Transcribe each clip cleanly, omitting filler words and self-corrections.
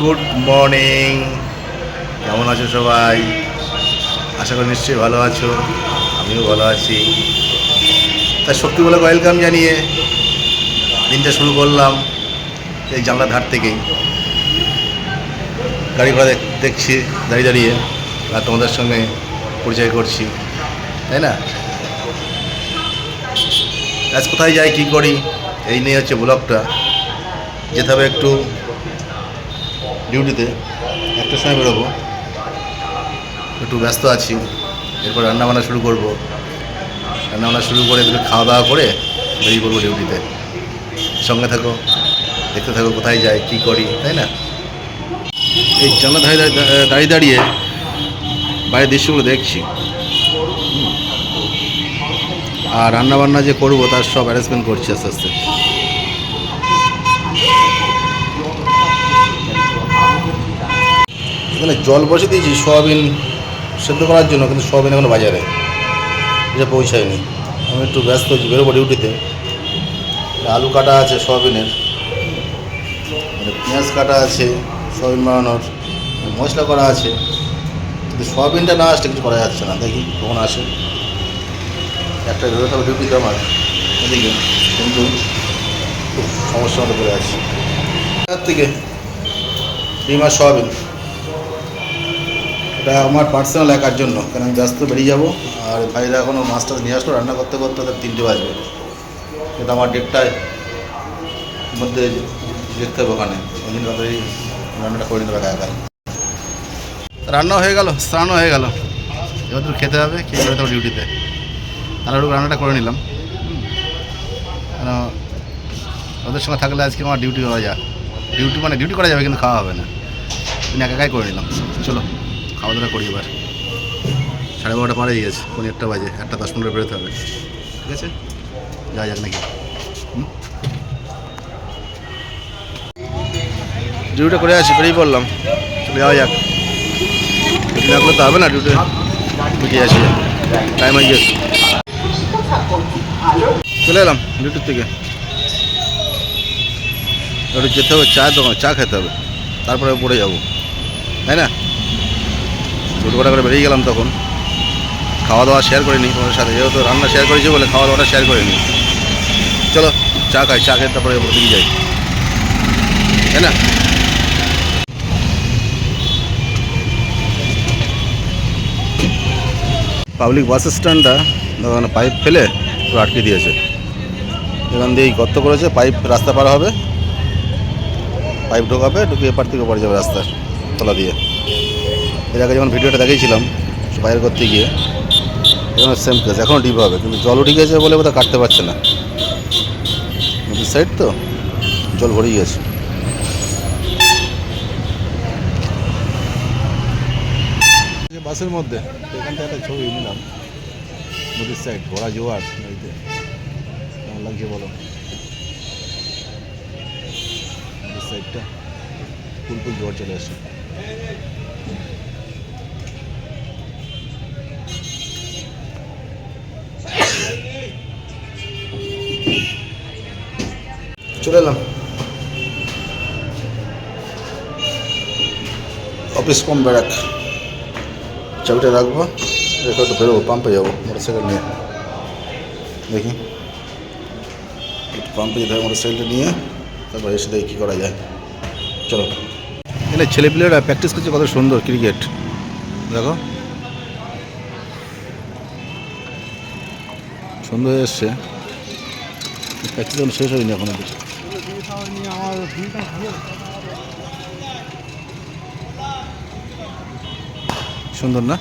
Good morning, কেমন আছো সবাই? আশা করি নিশ্চয়ই ভালো আছো, আমিও ভালো আছি। তাই শক্তিগুলোকে ওয়েলকাম জানিয়ে দিনটা শুরু করলাম এই জানলার ধার থেকেই। গাড়ি ঘোড়া দেখছি দাঁড়িয়ে দাঁড়িয়ে, আর তোমাদের সঙ্গে পরিচয় করছি, তাই না? আজ কোথায় যাই, কী করি, এই নিয়ে হচ্ছে ব্লগটা। যেতে হবে একটু ডিউটিতে, একটার সময় বেরোবো, একটু ব্যস্ত আছি। এরপর রান্নাবান্না শুরু করব, রান্নাবান্না শুরু করে একটু খাওয়া দাওয়া করে বেরিয়ে পড়বো ডিউটিতে। সঙ্গে থাকো, দেখতে থাকো কোথায় যাই, কী করি, তাই না? এই জানলা দাঁড়িয়ে দাঁড়িয়ে বাইরের দৃশ্যগুলো দেখছি, আর রান্নাবান্না যে করবো তার সব অ্যারেঞ্জমেন্ট করছি আস্তে আস্তে। এখানে জল বসে দিয়েছি সোয়াবিন সেদ্ধ করার জন্য, কিন্তু সোয়াবিন এখনো বাজারে এটা পৌঁছায়নি। আমি একটু ব্যস্ত হচ্ছি, বেরোবো ডিউটিতে। আলু কাটা আছে সোয়াবিনের, পেঁয়াজ কাটা আছে সোয়াবিন বানানোর, মশলা করা আছে, কিন্তু সোয়াবিনটা না আসলে কিছু করা যাচ্ছে না। দেখি কখন আসে। একটা বেরোতে হবে ডিউটিতে আমার এদিকে, কিন্তু খুব সমস্যার মধ্যে পড়ে আছি। তার থেকে ডিম আর সোয়াবিন, এটা আমার পার্সোনাল একার জন্য, কারণ আমি ব্যস্ত বেরিয়ে যাবো। আর ভাইরা এখনও মাছটা নিয়ে আসলো, রান্না করতে করতে ওদের 3টে বাজবে, কিন্তু আমার 1:30টায় মধ্যে দেখতে হবে ওখানে। ওই জন্য তাড়াতাড়ি রান্নাটা করে নিতে হবে একা। রান্না হয়ে গেল, স্নানও হয়ে গেল, এবার তো খেতে হবে, খেয়ে বেরোতে হবে ডিউটিতে। তাহলে রান্নাটা করে নিলাম, কেন ওদের সঙ্গে থাকলে আজকে আমার ডিউটি করা যায়। ডিউটি করা যাবে, কিন্তু খাওয়া হবে না। তুমি একাই করে নিলাম। চলো খাওয়া দাওয়া করি এবার। 12:30 পারে গিয়েছে, 1:30 বাজে, 1:10-15 বেরোতে হবে। ঠিক আছে, যাওয়া যাক নাকি? ডিউটি করে আসি, বেরিয়ে পড়লাম, চলে যাওয়া যাক। ডিউটি না করলে তো হবে না, ডিউটি বুঝে আসি, টাইম হয়ে গিয়েছে। চলে এলাম ডিউটির থেকে, একটু যেতে হবে চায়ের দোকানে, চা খেতে হবে, তারপরে পড়ে যাবো, তাই না? দুটো করে বেরিয়ে গেলাম, তখন খাওয়া দাওয়া শেয়ার করে নিই তোমাদের সাথে, যেহেতু রান্না শেয়ার করেছি বলে খাওয়া দাওয়াটা শেয়ার করে নিই। চলো চা খাই, চা খেয়ে তারপরে ওদিকে যাই, তাই না? পাবলিক বাস স্ট্যান্ডটা ওখানে পাইপ ফেলে পুরো আটকে দিয়েছে। এখান দিয়েই গর্ত করেছে, পাইপ রাস্তা পার হবে, পাইপ ঢোকাবে, ঢুকে এপার থেকে পড়ে যাবে রাস্তার তলা দিয়ে। এর আগে যেমন ভিডিওটা দেখিয়েছিলাম বাইরে করতে গিয়ে, এখন সেম কেস, এখনও ডিপ হবে, কিন্তু জল উঠে গেছে বলে বোধহয় কাটতে পারছে না। নদীর সাইড তো জল ভরে গিয়েছে। বাসের মধ্যে এখান থেকে একটা ছবি নিলাম, নদীর সাইড ভরা জোয়ার, নদীতে কেমন লাগছে বলো? নদীর সাইডটা ফুল জোয়ার চলে আসে। চলে এলাম অফিস কম ব্যারাক, চাবিটা রাখবো, রেখে একটু বেরোবো, পাম্পে যাবো মোটরসাইকেল নিয়ে। দেখি একটু পাম্পে যেতে হবে মোটরসাইকেলটা নিয়ে, তারপর এসে দেখি কী করা যায়। চলো। এখানে ছেলেপিলেরা প্র্যাকটিস করছে, কত সুন্দর ক্রিকেট, দেখো সুন্দর হয়ে এসছে। প্র্যাকটিস এখন শেষ হয়নি এখন, সুন্দর না?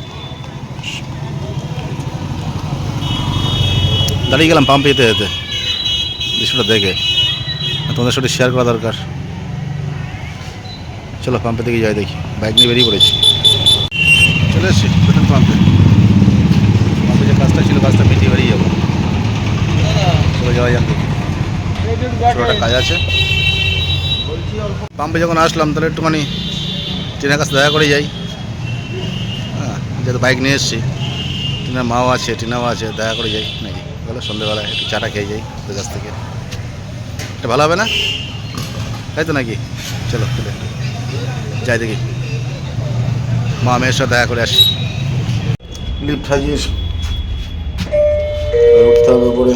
দাঁড়িয়ে গেলাম পাম্পে যেতে যেতে, দৃশ্যটা দেখে তোমাদের সাথে শেয়ার করা দরকার। চলো পাম্পে থেকে যাই, দেখি। বাইক নিয়ে বেরিয়ে পড়েছি, চলে এসছি পেট্রোল পাম্পে। পাম্পে যে কাজটা ছিল, কাজটা মিটিয়ে বেরিয়ে যাবো। চলে যাওয়া যাক, দেখি ছোটো একটা কাজ আছে। পাম্পে যখন আসলাম তাহলে একটুখানি ট্রেনের কাছে দেখা করে যাই। হ্যাঁ, যেহেতু বাইক নিয়ে এসেছি, ট্রেনের মাও আছে, টিনাও আছে, দেখা করে যাই নাকি? বলো সন্ধ্যেবেলায় একটু চাটা খেয়ে যাই ওদের কাছ থেকে, এটা ভালো হবে না? তাই তো নাকি? চলো চলে যাই দেখি, মা মেয়ের সাথে দেখা করে আসি। লিফট হাজির, উঠতে হবে উপরে।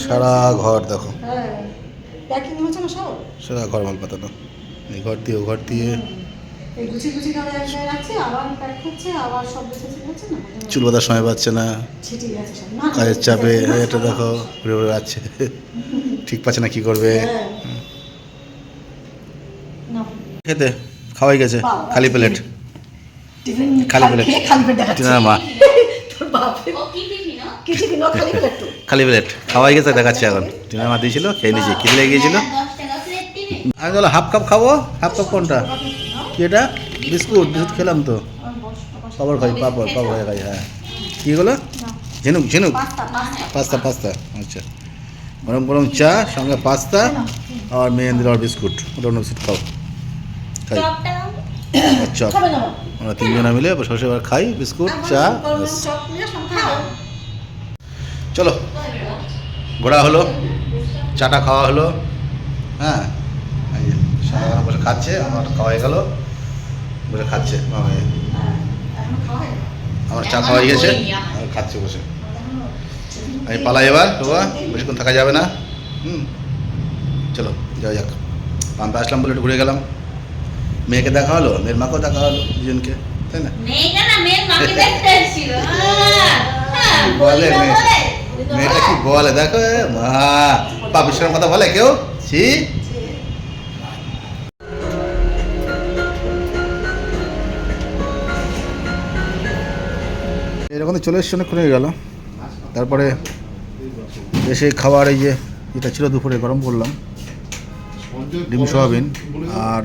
সারা ঘর দেখো, সারা ঘর মাল পাতানো, এই ঘর দিয়ে ও ঘর দিয়ে চুল বাঁধার সময় পাচ্ছে না, কাজের চাপে এটা দেখো ঘুরে ঘুরে যাচ্ছে, ঠিক পাচ্ছে না কি করবে। খেতে খাওয়াই গেছে, খালি প্লেট, খালি প্লেট, টিনার মা খালি প্লেট খাওয়াই গেছে, দেখাচ্ছে এখন। টিনার মা দিয়েছিল, খেয়ে নিয়েছি, খিদে লেগে গিয়েছিল। আমি বলো হাফ কাপ খাবো, হাফ কাপ কোনটা কি এটা? বিস্কুট, বিস্কুট খেলাম তো, পাপড় খাই, পাপড় খাই। হ্যাঁ কী হলো? ঝিনুক, ঝিনুক, পাস্তা, পাস্তা, আচ্ছা। গরম গরম চা সঙ্গে পাস্তা আর মেহেন্দির আর বিস্কুট, ওটা অন্য বিস্কুট খাও, খাই চপ। আমরা তিনজনে মিলে বসে এবার খাই বিস্কুট চা। চলো ঘোরা হলো, চাটা খাওয়া হলো। হ্যাঁ সারা বসে খাচ্ছে, আমার খাওয়া হয়ে গেল, বসে খাচ্ছে মামে। আমার চা খাওয়া হয়ে গেছে, আর খাচ্ছে বসে। আমি পালাই এবার, বাবা বেশিক্ষণ থাকা যাবে না। চলো যাওয়া যাক। পাম্পে আসলাম বলে একটু ঘুরে গেলাম, মেয়েকে দেখা হলো, মেয়ের মাকেও দেখা হলো, দুজনকে, তাই না? বলে মেয়েটা কি বলে দেখো, মা পাপিসের কথা বলে কেউ, ছি। এরকম চলে এসছে, অনেকক্ষণ হয়ে গেল। তারপরে এসে খাবার, এই যে এটা ছিল দুপুরে গরম করলাম, ডিম সোয়াবিন। আর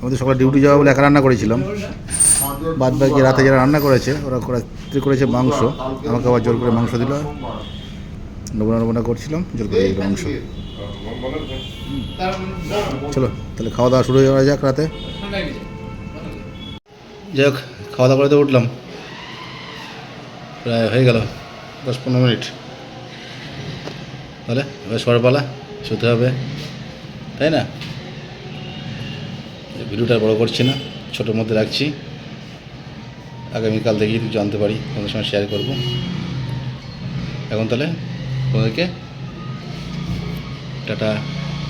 আমাদের সকালে ডিউটি যাওয়া বলে একা রান্না করেছিলাম, বাদ বাকি রাতে যারা রান্না করেছে ওরা করেছে মাংস, আমাকে আবার জোর করে মাংস দিল। নমুনা নমুনা করছিলাম, জোর করে মাংস। চলো তাহলে খাওয়া দাওয়া শুরু হয়ে যাক রাতে। যাই হোক, খাওয়া দাওয়া করে উঠলাম, প্রায় হয়ে গেল 10-15 মিনিট। তাহলে এবার শোয়ার পালা, শুতে হবে, তাই না? ভিডিওটা বড় করছি না, ছোটোর মধ্যে রাখছি। আগামীকাল দেখি কিছু জানতে পারি, কোনো সময় শেয়ার করব। এখন তাহলে তোমাদেরকে টাটা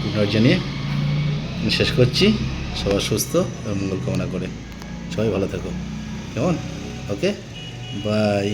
গুড নাইট জানিয়ে শেষ করছি। সবার সুস্থ এবং মঙ্গল কামনা করে সবাই ভালো থাকো, কেমন? ওকে, বাই।